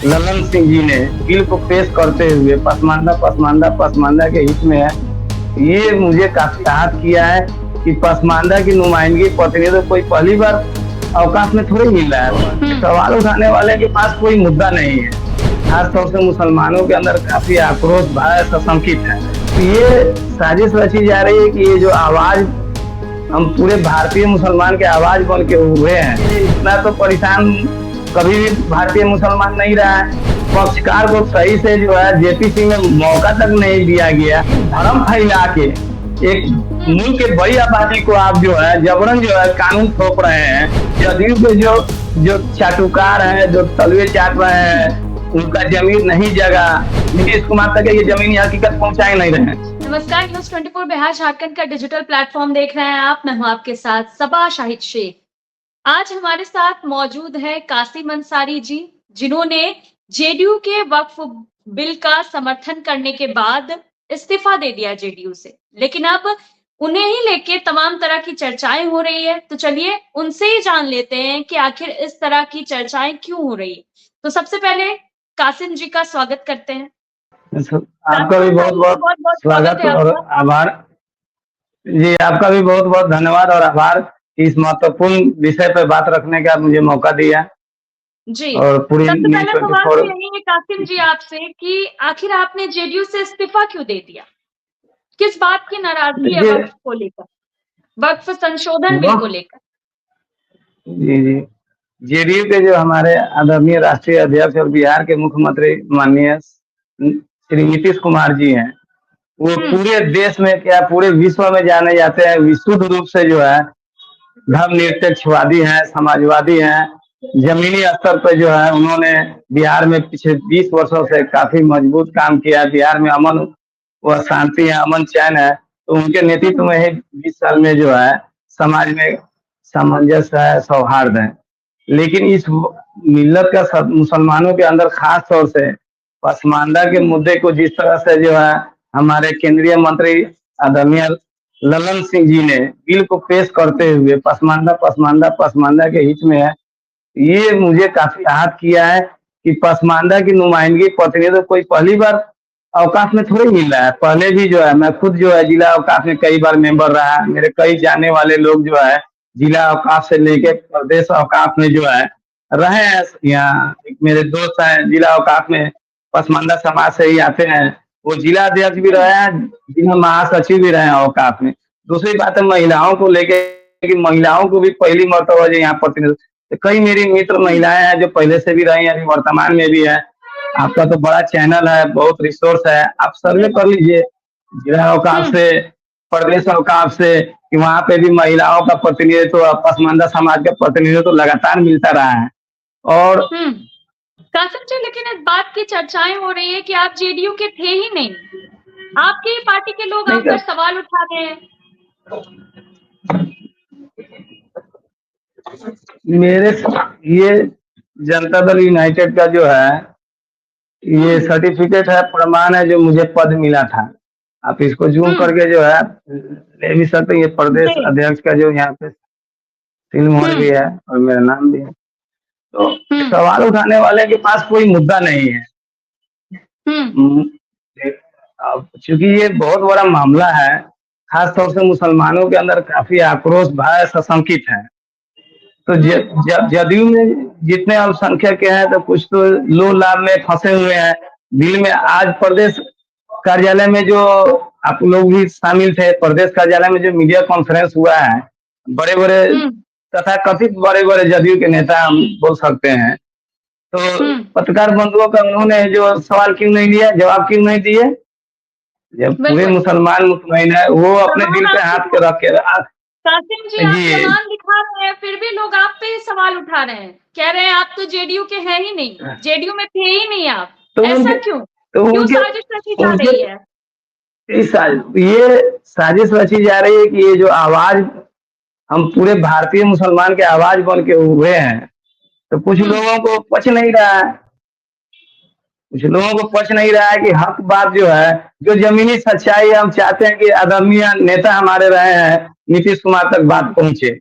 ललन सिंह जी ने बिल को पेश करते हुए पसमानदा के हित में है। ये मुझे काफी आहत किया है कि पसमानदा की नुमाइंदगी प्रतिनिधित्व कोई पहली बार अवकाश में थोड़ी मिल रहा है। सवाल उठाने वाले के पास कोई मुद्दा नहीं है। खासतौर से मुसलमानों के अंदर काफी आक्रोश भय सशंकित है। तो ये साजिश रची जा रही है कि ये जो आवाज हम पूरे भारतीय मुसलमान के आवाज बन के हुए हैं, इतना तो परेशान कभी भी भारतीय मुसलमान नहीं रहा है। पक्षकार को सही से जो है जेपीसी में मौका तक नहीं दिया गया। धर्म फैला के एक मुल्क के बड़ी आबादी को आप जो है जबरन जो है कानून थोप रहे हैं। जदयू के जो जो चाटुकार हैं, जो तलवे चाट रहे हैं, उनका जमीन नहीं जगा। नीतीश कुमार तक ये जमीनी हकीकत पहुंचाए नहीं रहे हैं। नमस्कार, न्यूज 24 बिहार झारखंड का डिजिटल प्लेटफॉर्म देख रहे हैं आप। मैं हूं आपके साथ सबा शाहिद शेख। आज हमारे साथ मौजूद है कासिम अंसारी जी, जिन्होंने जेडीयू के वक्फ बिल का समर्थन करने के बाद इस्तीफा दे दिया जेडीयू से, लेकिन अब उन्हें ही लेके तमाम तरह की चर्चाएं हो रही है। तो चलिए उनसे ही जान लेते हैं कि आखिर इस तरह की चर्चाएं क्यों हो रही है। तो सबसे पहले कासिम जी का स्वागत करते हैं। आपका भी बहुत बहुत स्वागत है और आपका। आभार जी। आपका भी बहुत बहुत धन्यवाद और आभार कि इस महत्वपूर्ण विषय पर बात रखने का मुझे मौका दिया। जी, और पूरी सबसे न्यूज पहला सवाल 24 तो यही है कासिम जी आपसे कि आखिर आपने जेडीयू से इस्तीफा क्यों दे दिया? किस बात की नाराजगी है देखिए वक्फ को लेकर, वक्फ संशोधन बिल को वक्त लेकर? जी जी जेडीयू के जो हमारे आदरणीय राष्ट्रीय अध्यक्ष और बिहार के मुख्यमंत्री माननीय श्री नीतीश कुमार जी हैं, वो पूरे देश में क्या पूरे विश्व में जाने जाते हैं। विशुद्ध रूप से जो है धर्मनिरपेक्षवादी हैं, समाजवादी हैं। जमीनी स्तर पर जो है उन्होंने बिहार में पिछले 20 वर्षों से काफी मजबूत काम किया। बिहार में अमन व शांति है, अमन चैन है। तो उनके नेतृत्व में ही 20 साल में जो है समाज में सामंजस्य है, सौहार्द है। लेकिन इस मिल्लत का मुसलमानों के अंदर खास तौर से पसमानदा के मुद्दे को जिस तरह से जो है हमारे केंद्रीय मंत्री आदरणीय ललन सिंह जी ने बिल को पेश करते हुए पसमानदा के हित में है। ये मुझे काफी आहत किया है कि पसमानदा की नुमाइंदगी प्रतिनिधित्व कोई पहली बार अवकाश में थोड़ी मिल रहा है। पहले भी जो है मैं खुद जो है जिला अवकाश में कई बार मेंबर रहा। मेरे कई जाने वाले लोग जो है जिला अवकाश से लेके प्रदेश अवकाश में जो है रहे हैं। यहाँ एक मेरे दोस्त हैं जिला अवकाश में, पसमानदा समाज से ही आते हैं। वो जिला अध्यक्ष भी रहे हैं, जिला महासचिव भी रहे हैं अवकाश में। दूसरी बात है महिलाओं को लेके कि महिलाओं को भी पहली मर्तबा जो यहाँ प्रतिनिधित्व, तो कई मेरी मित्र महिलाएं हैं जो पहले से भी रही हैं, अभी वर्तमान में भी है। आपका तो बड़ा चैनल है, बहुत रिसोर्स है, आप सर्वे कर लीजिए जिला अवकाश से, प्रदेश अवकाश से, कि वहाँ पे भी महिलाओं का प्रतिनिधित्व, पसमानदा समाज का प्रतिनिधित्व तो लगातार मिलता रहा है। और कासिम जी, लेकिन इस बात की चर्चाएं हो रही है कि आप जेडीयू के थे ही नहीं, आपकी पार्टी के लोग आप पर सवाल उठा रहे हैं। मेरे ये जनता दल यूनाइटेड का जो है ये सर्टिफिकेट है, प्रमाण है जो मुझे पद मिला था। आप इसको जूम करके जो है ले भी सकते हैं। ये प्रदेश अध्यक्ष का जो यहाँ पे सील मोहर भी है और मेरा नाम भी है। तो सवाल उठाने वाले के पास कोई मुद्दा नहीं है। अब चूंकि ये बहुत बड़ा मामला है, खास तौर से मुसलमानों के अंदर काफी आक्रोश भय सशंकित है। तो जदयू में जितने अल्पसंख्यक हैं तो कुछ तो लो लाभ में फंसे हुए हैं। बिल में आज प्रदेश कार्यालय में जो आप लोग भी शामिल थे, प्रदेश कार्यालय में जो मीडिया कॉन्फ्रेंस हुआ है, बड़े बड़े तथा कथित बड़े बड़े जदयू के नेता हम बोल सकते हैं, तो पत्रकार बंधुओं का उन्होंने जो सवाल क्यों नहीं लिया, जवाब क्यों नहीं दिए? जब पूरे मुसलमान मुतमईन है, वो अपने दिल पे हाथ के रख के कासिम जी, आप प्रमाण दिखा रहे हैं, फिर भी लोग आप पे ही सवाल उठा रहे हैं, कह रहे हैं आप तो जेडीयू के हैं ही नहीं, जेडीयू में थे ही नहीं आप। तो ऐसा क्यों? क्यों साजिश रची जा रही है? ये साजिश रची जा रही है कि ये जो आवाज हम पूरे भारतीय मुसलमान के आवाज बन के हुए हैं, तो कुछ लोगों को पच नहीं रहा है। कुछ लोगों को पच नहीं रहा है कि हक बात जो है, जो जमीनी सच्चाई हम चाहते हैं कि आदरणीय नेता हमारे रहे हैं नीतीश कुमार तक बात पहुंचे,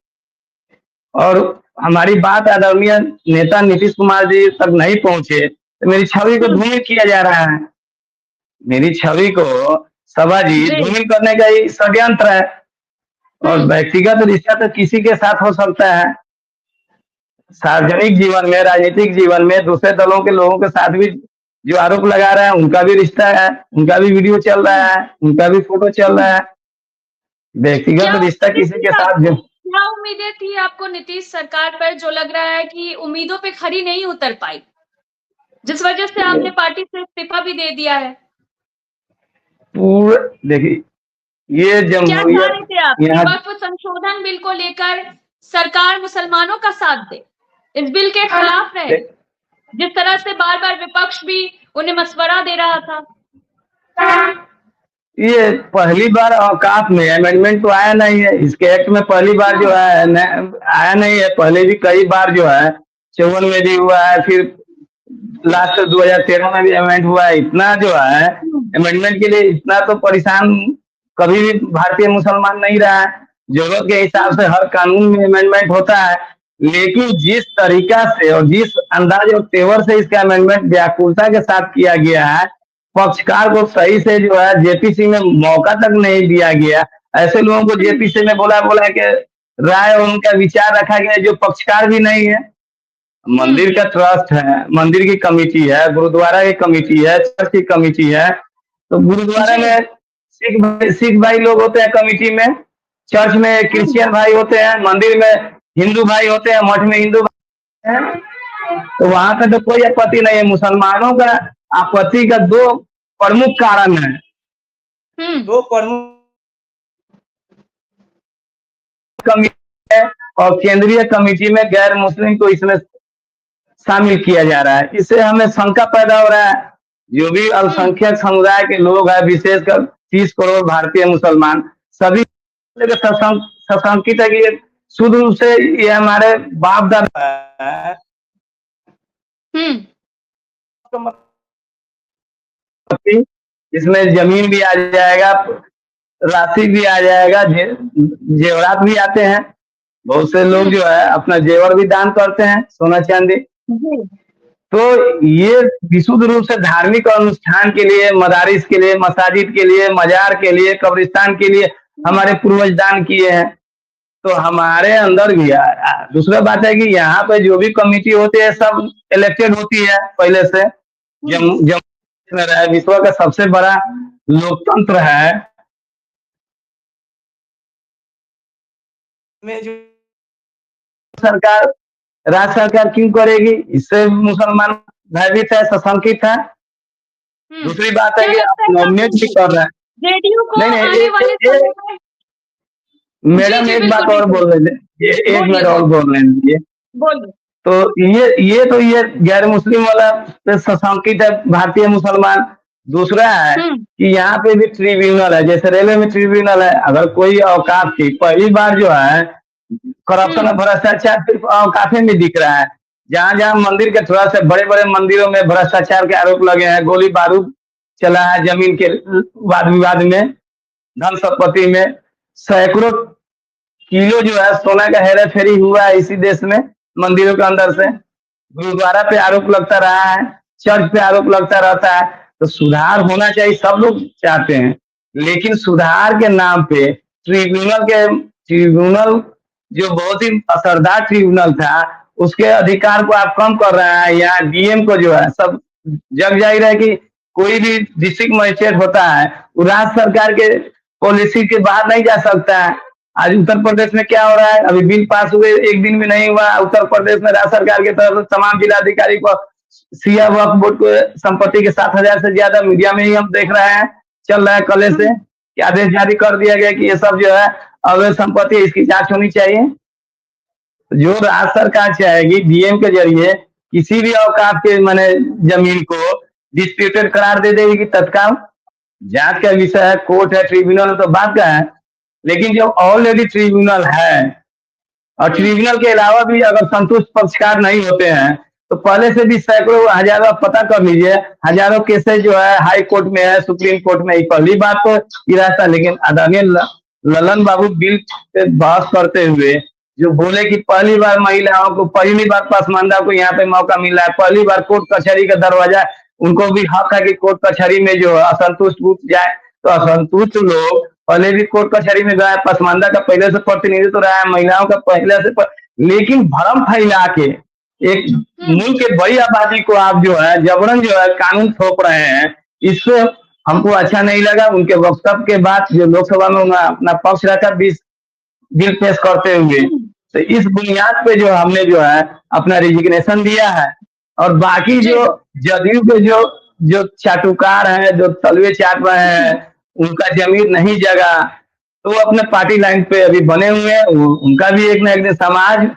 और हमारी बात आदरणीय नेता नीतीश कुमार जी तक नहीं पहुंचे। तो मेरी छवि को धूमिल किया जा रहा है। मेरी छवि को सभा जी जी। धूमिल करने का ही षड्यंत्र है। और व्यक्तिगत रिश्ता तो किसी के साथ हो सकता है, सार्वजनिक जीवन में, राजनीतिक जीवन में दूसरे दलों के लोगों के साथ भी जो आरोप लगा रहा है उनका भी रिश्ता है, उनका भी वीडियो चल रहा है, उनका भी फोटो चल रहा है। क्या व्यक्तिगत रिश्ता उम्मीदें किसी थी के साथ जो क्या उम्मीदें थी आपको नीतीश सरकार पर, जो लग रहा है कि उम्मीदों पे खरी नहीं उतर पाई, जिस वजह से आपने पार्टी से इस्तीफा भी दे दिया है? पूरे देखिए, ये क्या चाह जमहूरियत रहे थे आप कि यहाँ वक्फ संशोधन बिल को लेकर सरकार मुसलमानों का साथ दे, इस बिल के खिलाफ रहे, जिस तरह से बार बार विपक्ष भी उन्हें मशवरा दे रहा था? ये पहली बार औकात में अमेंडमेंट तो आया नहीं है इसके एक्ट में, पहली बार जो है आया नहीं है। पहले भी कई बार जो है 54 में भी हुआ है, फिर लास्ट 2013 में भी अमेंडमेंट हुआ है। इतना जो है अमेंडमेंट के लिए इतना तो परेशान कभी भी भारतीय मुसलमान नहीं रहा है। जरूरत के हिसाब से हर कानून में अमेंडमेंट होता है, लेकिन जिस तरीका से और जिस अंदाज और तेवर से इसका अमेंडमेंट व्याकुलता के साथ किया गया है, पक्षकार को सही से जो है जेपीसी में मौका तक नहीं दिया गया। ऐसे लोगों को जेपीसी में बोला कि राय और उनका विचार रखा गया जो पक्षकार भी नहीं है। मंदिर का ट्रस्ट है, मंदिर की कमेटी है, गुरुद्वारा की कमेटी है, चर्च की कमेटी है। तो गुरुद्वारा में सिख भाई लोग होते हैं कमेटी में, चर्च में क्रिश्चियन भाई होते हैं, मंदिर में हिंदू भाई होते हैं, मठ में हिंदू भाई हैं। तो वहां का तो कोई आपत्ति नहीं है। मुसलमानों का आपत्ति का दो प्रमुख कारण है, दो प्रमुख कमेटी है, और केंद्रीय कमेटी में गैर मुस्लिम को इसमें शामिल किया जा रहा है। इससे हमें शंका पैदा हो रहा है, जो भी अल्पसंख्यक समुदाय के लोग हैं, विशेषकर 30 करोड़ भारतीय मुसलमान, सभी सशंकित है कि शुद्ध रूप से ये हमारे बाप दादा है। इसमें जमीन भी आ जाएगा, राशि भी आ जाएगा, जेवरात भी आते हैं। बहुत से लोग जो है अपना जेवर भी दान करते हैं, सोना चांदी। तो ये विशुद्ध रूप से धार्मिक अनुष्ठान के लिए, मदारिस के लिए, मसाजिद के लिए, मजार के लिए, कब्रिस्तान के लिए हमारे पूर्वज दान किए हैं। तो हमारे अंदर भी दूसरा बात है कि यहाँ पे जो भी कमेटी होती है सब इलेक्टेड होती है पहले से। विश्व का सबसे बड़ा लोकतंत्र है में जो सरकार, राज्य सरकार क्यों करेगी? इससे मुसलमान भयभीत है, सशंकित है। दूसरी बात है कि आप नॉमिनेट भी कर रहे हैं। जेडीयू को नहीं आने वाले समय में मैडम एक बात और बोल रहे थे, एक मिनट और बोल रहे हैं। बोलिए। तो ये गैर मुस्लिम वाला सशंकित है भारतीय मुसलमान। दूसरा है कि यहाँ पे भी ट्रिब्यूनल है, जैसे रेलवे में ट्रिब्यूनल है। अगर कोई औकात की पहली बार जो है करप्शन और भ्रष्टाचार सिर्फ औकात में दिख रहा है। जहां जहां मंदिर के थोड़ा से बड़े बड़े मंदिरों में भ्रष्टाचार के आरोप लगे हैं, गोली बारूद चला है जमीन के वाद विवाद में, धन संपत्ति में, सैकड़ों किलो जो है सोना का हेरा फेरी हुआ है इसी देश में मंदिरों के अंदर से। गुरुद्वारा पे आरोप लगता रहा है, चर्च पे आरोप लगता रहता है। तो सुधार होना चाहिए, सब लोग चाहते हैं, लेकिन सुधार के नाम पे ट्रिब्यूनल जो बहुत ही असरदार ट्रिब्यूनल था उसके अधिकार को आप कम कर रहे हैं। यहाँ डीएम को जो है सब जग जाहिर है कि कोई भी डिस्ट्रिक्ट मजिस्ट्रेट होता है वो राज्य सरकार के पॉलिसी के बाहर नहीं जा सकता है। आज उत्तर प्रदेश में क्या हो रहा है, अभी बिल पास हुए एक दिन भी नहीं हुआ। उत्तर प्रदेश में राज्य सरकार की तरफ से तमाम जिलाधिकारी को सिया वक्फ बोर्ड को संपत्ति के 7,000 से ज्यादा, मीडिया में ही हम देख रहे हैं, चल रहा है कल से कि आदेश जारी कर दिया गया कि ये सब जो है अवैध संपत्ति, इसकी जांच होनी चाहिए। जो राज्य सरकार चाहेगी डीएम के जरिए किसी भी औकात के माने जमीन को डिस्प्यूटेड करार दे देगी तत्काल। जांच का विषय है, कोर्ट है, ट्रिब्यूनल तो बात का है। लेकिन जब ऑलरेडी ट्रिब्यूनल है और ट्रिब्यूनल के अलावा भी अगर संतुष्ट पक्षकार नहीं होते हैं तो पहले से भी सैकड़ों हजारों पता कर लीजिए, हजारों केसेस जो है हाई कोर्ट में है, सुप्रीम कोर्ट में। पहली बात तो ये रास्ता, लेकिन आदरणीय ललन बाबू बिल पे बहस करते हुए जो बोले कि पहली बार महिलाओं को, पहली बार पसमानदा को यहाँ पे मौका मिला है, पहली बार कोर्ट कचहरी का दरवाजा, उनको भी हक है कि कोर्ट कचहरी में जो असंतुष्ट उठ जाए, तो असंतुष्ट लोग पहले भी कोर्ट कचहरी में गए, पसमानदा का पहले से प्रतिनिधित्व तो रहा है, महिलाओं का पहले से लेकिन भ्रम फैला के एक मुल्क के बड़ी आबादी को आप जो है जबरन जो है कानून थोप रहे हैं, इससे हमको अच्छा नहीं लगा। उनके वक्तव्य के बाद जो लोकसभा में उन्होंने अपना पक्ष रखा बिल पेश करते हुए, तो इस बुनियाद पे जो हमने जो है अपना रिजिग्नेशन दिया है। और बाकी जो जदयू के जो जो चाटुकार हैं, जो तलवे चाट रहे हैं, उनका जमीर नहीं जगा, तो वो अपने पार्टी लाइन पे अभी बने हुए हैं। उनका भी एक न एक दिन समाज,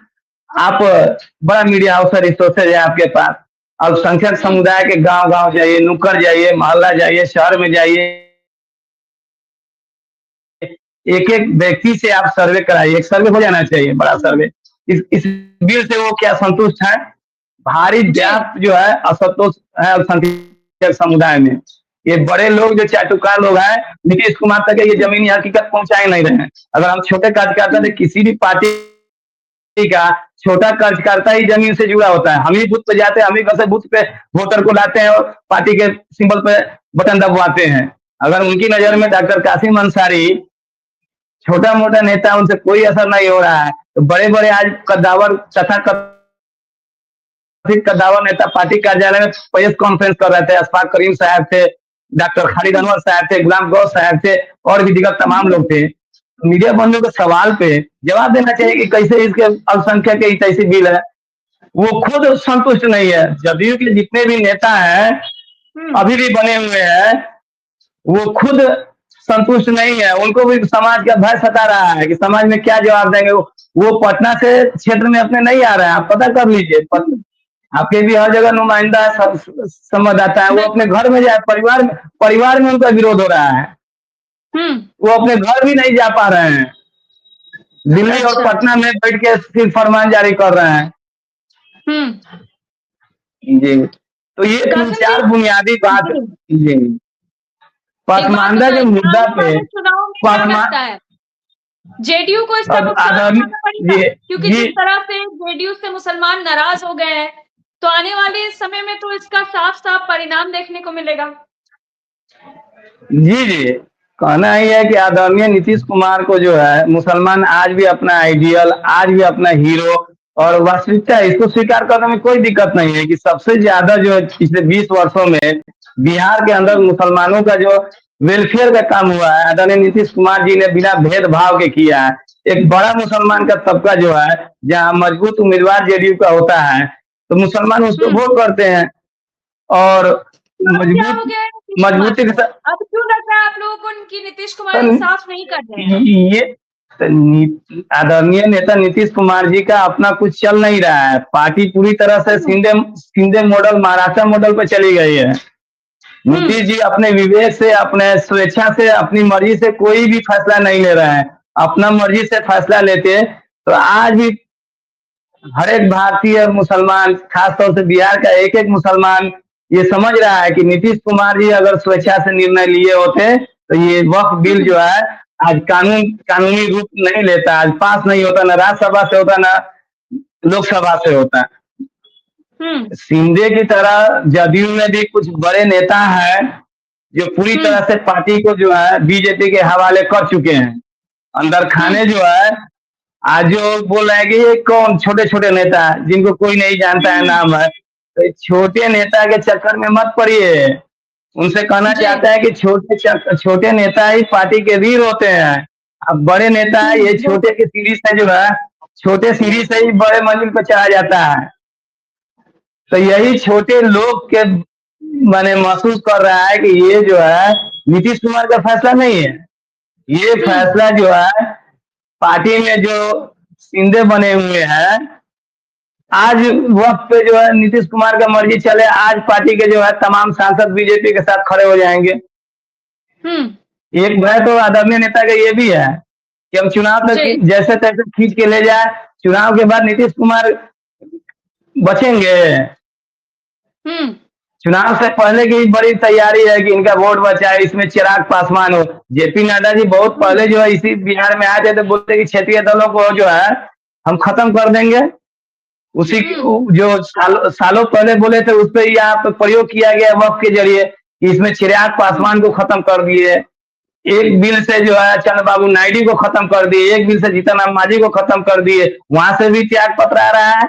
आप बड़ा मीडिया अवसर रिसोर्सेज है आपके पास, अल्पसंख्यक समुदाय के गांव गांव जाइए, नुक्कड़ जाइए, मोहल्ला जाइए, शहर में जाइए, एक एक व्यक्ति से आप सर्वे कराइए, एक सर्वे हो जाना चाहिए, बड़ा सर्वे। इस बिल से वो क्या संतुष्ट है? भारी व्याप्त जो है असंतोष है अल्पसंख्यक समुदाय में। ये बड़े लोग जो चाटुकार लोग हैं, नीतीश कुमार तक ये जमीनी हकीकत पहुंचा ही नहीं रहे हैं। अगर हम छोटे कार्यकर्ता थे, किसी भी पार्टी का छोटा कार्यकर्ता ही जमीन से जुड़ा होता है। हम ही बूथ पे जाते हैं, हम ही घर से बूथ पे वोटर को लाते हैं और पार्टी के सिंबल पे बटन दबवाते हैं। अगर उनकी नजर में डॉक्टर कासिम अंसारी छोटा मोटा नेता, उनसे कोई असर नहीं हो रहा है, तो बड़े बड़े आज कद्दावर तथा कद्दावर नेता पार्टी कार्यालय में प्रेस कॉन्फ्रेंस कर रहे थे। अशफाक करीम साहब थे, डॉक्टर खालिद अनवर साहब थे, गुलाम गौर साहब थे, और भी दिग्गज तमाम लोग थे। मीडिया बंधुओं के सवाल पे जवाब देना चाहिए कि कैसे इसके अल्पसंख्यक के ऐसी बिल है। वो खुद संतुष्ट नहीं है। जदयू के जितने भी नेता हैं, अभी भी बने हुए हैं, वो खुद संतुष्ट नहीं है। उनको भी समाज का भय सता रहा है कि समाज में क्या जवाब देंगे। वो पटना से क्षेत्र में अपने नहीं आ रहे हैं, आप पता कर लीजिए। आपके भी हर जगह नुमाइंदा संवाददाता है, वो अपने घर में जाए, परिवार में उनका विरोध हो रहा है। वो अपने घर भी नहीं जा पा रहे हैं, दिल्ली और पटना में बैठ के सिर्फ फरमान जारी कर रहे हैं। जी, तो ये तीन चार बुनियादी बात। जी, पसमानदा के मुद्दा पे जेडीयू को इसका नुकसान उठाना पड़ेगा, क्योंकि जिस तरह से जेडीयू से मुसलमान नाराज हो गए हैं, तो आने वाले समय में तो इसका साफ साफ परिणाम देखने को मिलेगा। जी जी, कहना ही है कि आदरणीय नीतीश कुमार को जो है मुसलमान आज भी अपना आइडियल, आज भी अपना हीरो और वास्तविकता, इसको स्वीकार करने में कोई दिक्कत नहीं है कि सबसे ज्यादा जो पिछले 20 वर्षों में बिहार के अंदर मुसलमानों का जो वेलफेयर का काम हुआ है, आदरणीय नीतीश कुमार जी ने बिना भेदभाव के किया है। एक बड़ा मुसलमान का तबका जो है, जहाँ मजबूत उम्मीदवार जेडीयू का होता है, तो मुसलमान उसको वोट करते हैं। और मजबूती के साथ अब क्यों लग रहा है आप लोगों को कि नीतीश कुमार इंसाफ नहीं कर रहे हैं? ये आदरणीय नेता नीतीश कुमार जी का अपना कुछ चल नहीं रहा है। पार्टी पूरी तरह से शिंदे मॉडल, महाराष्ट्र मॉडल पर चली गई है। नीतीश जी अपने विवेक से, अपने स्वेच्छा से, अपनी मर्जी से कोई भी फैसला नहीं ले रहे हैं। अपना मर्जी से फैसला लेते तो आज भी हर एक भारतीय मुसलमान, खासतौर से बिहार का एक एक मुसलमान ये समझ रहा है कि नीतीश कुमार जी अगर स्वेच्छा से निर्णय लिए होते तो ये वक्फ बिल जो है आज कानूनी रूप नहीं लेता, आज पास नहीं होता, ना राज्यसभा से होता, ना लोकसभा से होता। शिंदे की तरह जदयू में भी कुछ बड़े नेता हैं जो पूरी तरह से पार्टी को जो है बीजेपी के हवाले कर चुके हैं। अंदर खाने जो है आज जो बोल रहे हैं कि ये कौन छोटे छोटे नेता जिनको कोई नहीं जानता है नाम है, तो छोटे नेता के चक्कर में मत पड़िए। उनसे कहना चाहता है कि छोटे नेता ही पार्टी के वीर होते हैं। अब बड़े नेता है, ये छोटे की सीढ़ी से जो है, छोटे सीढ़ी से ही बड़े मंजिल पर चढ़ा जाता है। तो यही छोटे लोग के मैंने महसूस कर रहा है कि ये जो है नीतीश कुमार का फैसला नहीं है, ये फैसला जो है पार्टी में जो शिंदे बने हुए हैं, आज वक्त पे जो है नीतीश कुमार का मर्जी चले, आज पार्टी के जो है तमाम सांसद बीजेपी के साथ खड़े हो जाएंगे। एक भय तो आदरणीय नेता का ये भी है कि हम चुनाव तक जैसे तैसे खींच के ले जाए, चुनाव के बाद नीतीश कुमार बचेंगे। चुनाव से पहले की बड़ी तैयारी है कि इनका वोट बचाए, इसमें चिराग पासवान हो। जेपी नड्डा जी बहुत पहले जो है इसी बिहार में आए थे तो बोलते कि क्षेत्रीय दलों को जो है हम खत्म कर देंगे। उसी जो सालों पहले बोले थे उस पर यहाँ पे प्रयोग किया गया वक्त के जरिए कि इसमें चिराग पासवान को खत्म कर दिए, एक बिल से जो है चंद्रबाबू नायडू को खत्म कर दिए, एक बिल से जीतन राम मांझी को खत्म कर दिए, वहां से भी त्याग पत्र आ रहा है।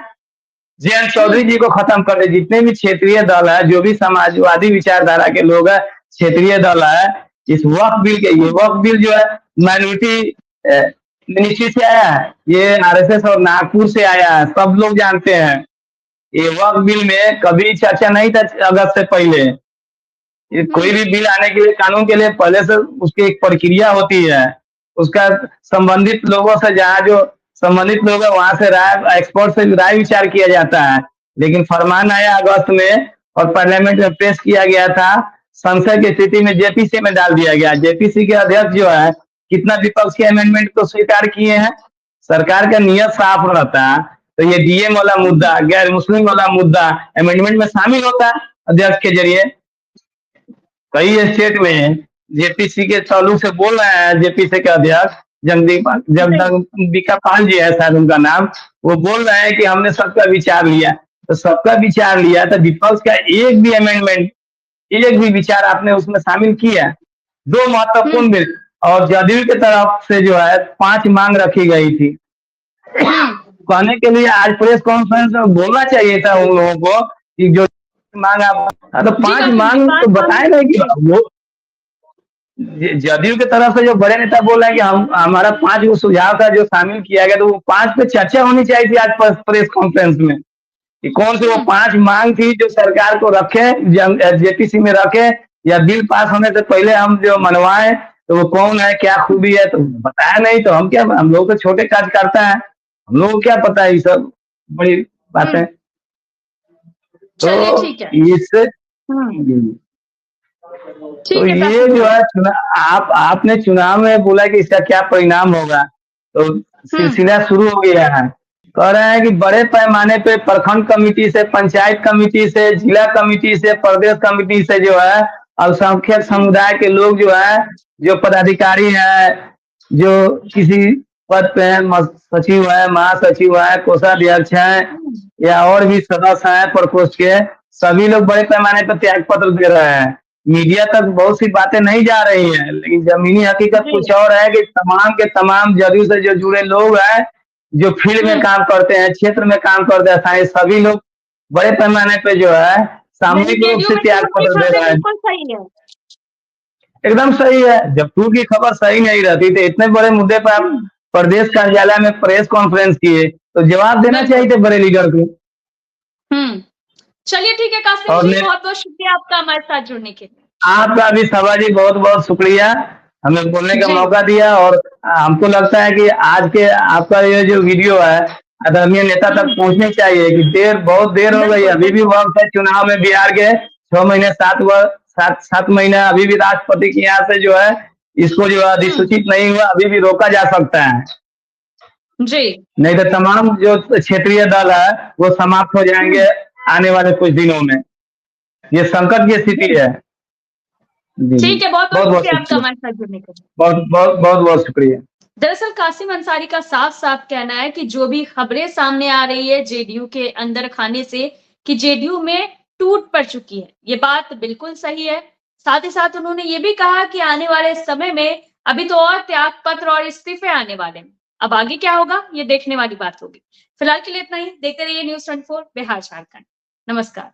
जयंत चौधरी जी को खत्म कर दिए। जितने भी क्षेत्रीय दल है, जो भी समाजवादी विचारधारा के लोग है, क्षेत्रीय दल है, इस वक्फ बिल के, ये वक्फ बिल जो है माइनॉरिटी मिनिस्ट्री से आया है, ये आरएसएस और नागपुर से आया है, सब लोग जानते हैं। ये वक्फ बिल में कभी चर्चा नहीं था अगस्त से पहले। ये कोई भी बिल आने के लिए, कानून के लिए पहले से उसकी एक प्रक्रिया होती है, उसका संबंधित लोगों से, जहाँ जो संबंधित लोग है वहां से राय, एक्सपर्ट से राय विचार किया जाता है। लेकिन फरमान आया अगस्त में और पार्लियामेंट में पेश किया गया था, संसद की स्थिति में जेपीसी में डाल दिया गया। जेपीसी के अध्यक्ष जो है कितना विपक्ष के अमेंडमेंट को स्वीकार किए हैं। सरकार का नियत साफ रहता है तो ये डीएम वाला मुद्दा, गैर मुस्लिम वाला मुद्दा अमेंडमेंट में शामिल होता है अध्यक्ष के जरिए। कई स्टेट में जेपीसी के चालू से बोल रहे हैं, जेपीसी के अध्यक्ष जगदम्बिका पाल जी है शायद उनका नाम, वो बोल रहे हैं कि हमने सबका विचार लिया। तो सबका विचार लिया तो विपक्ष का एक भी अमेंडमेंट, एक भी विचार आपने उसमें शामिल किया? दो महत्वपूर्ण बिल, और जदयू की तरफ से जो है 5 मांग रखी गई थी। कहने के लिए आज प्रेस कॉन्फ्रेंस में बोलना चाहिए था उन लोगों को कि जो मांग आप, तो 5 मांग तो बताए नहीं कि वो जदयू की तरफ से जो बड़े नेता बोल रहे हैं कि हम, हमारा 5 वो सुझाव था जो शामिल किया गया, तो वो 5 पे चर्चा होनी चाहिए थी आज प्रेस कॉन्फ्रेंस में कि कौन सी वो 5 मांग थी जो सरकार को रखे, जेपीसी में रखे, या बिल पास होने से पहले हम जो मनवाए, तो वो कौन है, क्या खूबी है, तो बताया नहीं। तो हम क्या, हम लोग तो छोटे कार्यकर्ता है, हम लोग को क्या पता है ये सब बड़ी बातें। तो इससे तो ये जो है आपने चुनाव में बोला कि इसका क्या परिणाम होगा, तो सिलसिला शुरू हो गया है। कह रहे हैं कि बड़े पैमाने पे प्रखंड कमेटी से, पंचायत कमेटी से, जिला कमेटी से, प्रदेश कमेटी से जो है अल्पसंख्यक समुदाय के लोग जो है, जो पदाधिकारी है, जो किसी पद पे है, सचिव है, महासचिव है, कोषाध्यक्ष है, या और भी सदस्य हैं प्रकोष्ठ के, सभी लोग बड़े पैमाने पर त्याग पत्र दे रहे हैं। मीडिया तक बहुत सी बातें नहीं जा रही हैं, लेकिन जमीनी हकीकत कुछ और है कि तमाम के तमाम जदयू से जो जुड़े लोग हैं, जो फील्ड में काम करते हैं, क्षेत्र में काम करते हैं, सभी लोग बड़े पैमाने पे जो है सामूहिक रूप से त्याग पत्र दे रहे हैं। एकदम सही है। जब टूर की खबर सही नहीं रहती तो इतने बड़े मुद्दे पर आप प्रदेश कार्यालय में प्रेस कॉन्फ्रेंस किए, तो जवाब देना चाहिए थे बड़े लीडर को। चलिए ठीक है कासिम जी, बहुत बहुत शुक्रिया आपका हमारे साथ जुड़ने के लिए। आपका भी सभा जी बहुत बहुत शुक्रिया, हमें बोलने का मौका दिया। और हमको लगता है कि आज के आपका ये जो वीडियो है आदरणीय नेता तक पहुंचनी चाहिए कि बहुत देर हो गई, अभी भी वक्त है चुनाव में। बिहार के 6 महीने 7 महीने अभी भी राष्ट्रपति के यहाँ से जो है इसको जो अधिसूचित नहीं हुआ, अभी भी रोका जा सकता है जी। नहीं तो तमाम जो क्षेत्रीय दल है वो समाप्त हो जाएंगे आने वाले कुछ दिनों में। ये संकट की स्थिति है। ठीक है, बहुत बहुत शुक्रिया आपका हमारे साथ जुड़ने के लिए। बहुत शुक्रिया। दरअसल कासिम अंसारी का साफ साफ कहना है कि जो भी खबरें सामने आ रही है जेडीयू के अंदर खाने से कि जेडीयू में टूट पड़ चुकी है, ये बात बिल्कुल सही है। साथ ही साथ उन्होंने ये भी कहा कि आने वाले समय में अभी तो और त्याग पत्र और इस्तीफे आने वाले हैं, अब आगे क्या होगा ये देखने वाली बात होगी। फिलहाल के लिए इतना ही, देखते रहिए न्यूज़ 24 बिहार झारखंड। नमस्कार।